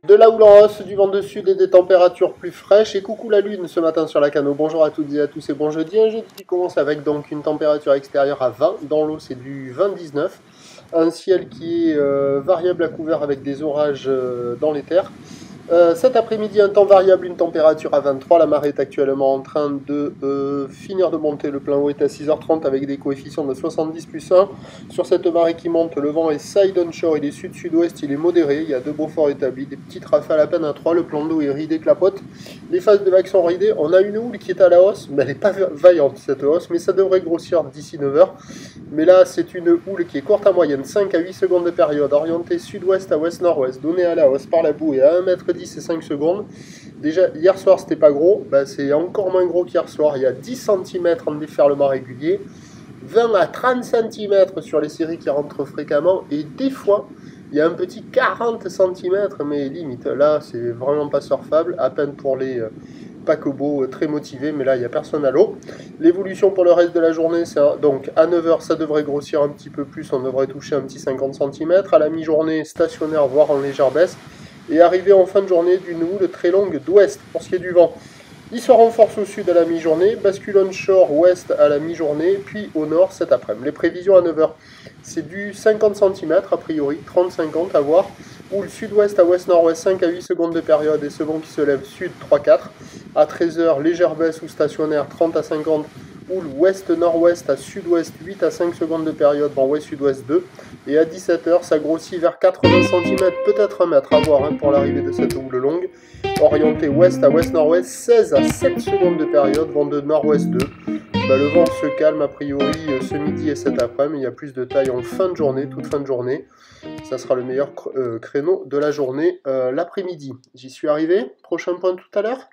De la houle en hausse, du vent de sud et des températures plus fraîches. Et coucou la lune ce matin sur la Cano. Bonjour à toutes et à tous et bon jeudi. Un jeudi qui commence avec donc une température extérieure à 20. Dans l'eau c'est du 20-19. Un ciel qui est variable à couvert avec des orages dans les terres. Cet après-midi, un temps variable, une température à 23. La marée est actuellement en train de finir de monter. Le plein haut est à 6h30 avec des coefficients de 70 plus 1. Sur cette marée qui monte, le vent est side onshore, il est sud-sud-ouest, il est modéré. Il y a deux beaux forts établis, des petites rafales à peine à 3. Le plan d'eau est ridé clapote. Les phases de vagues sont ridées. On a une houle qui est à la hausse, mais elle n'est pas vaillante cette hausse, mais ça devrait grossir d'ici 9h. Mais là, c'est une houle qui est courte à moyenne, 5 à 8 secondes de période, orientée sud-ouest à ouest-nord-ouest, donnée à la hausse par la boue et à 1,10 m et 5 secondes. Déjà, hier soir, c'était pas gros, c'est encore moins gros qu'hier soir. Il y a 10 cm en déferlement régulier, 20 à 30 cm sur les séries qui rentrent fréquemment, et des fois, il y a un petit 40 cm, mais limite. Là, c'est vraiment pas surfable, à peine pour les paquebots très motivés, mais là, il n'y a personne à l'eau. L'évolution pour le reste de la journée, c'est donc à 9h, ça devrait grossir un petit peu plus, on devrait toucher un petit 50 cm. À la mi-journée, stationnaire, voire en légère baisse. Et arrivé en fin de journée d'une houle très longue d'ouest pour ce qui est du vent. Il se renforce au sud à la mi-journée, bascule onshore ouest à la mi-journée, puis au nord cet après-midi. Les prévisions à 9h, c'est du 50 cm a priori, 30-50 à voir. Houle sud-ouest à ouest-nord-ouest, 5 à 8 secondes de période et ce vent qui se lève sud 3-4. À 13h, légère baisse ou stationnaire 30 à 50. Houle ouest-nord-ouest à sud-ouest 8 à 5 secondes de période, vent ouest-sud-ouest 2. Et à 17h, ça grossit vers 80 cm, peut-être 1 mètre à voir pour l'arrivée de cette houle longue. Orientée ouest à ouest-nord-ouest, 16 à 7 secondes de période, vent de nord-ouest 2. Le vent se calme a priori ce midi et cet après-midi. Il y a plus de taille en fin de journée, toute fin de journée. Ça sera le meilleur créneau de la journée, l'après-midi. J'y suis arrivé. Prochain point tout à l'heure.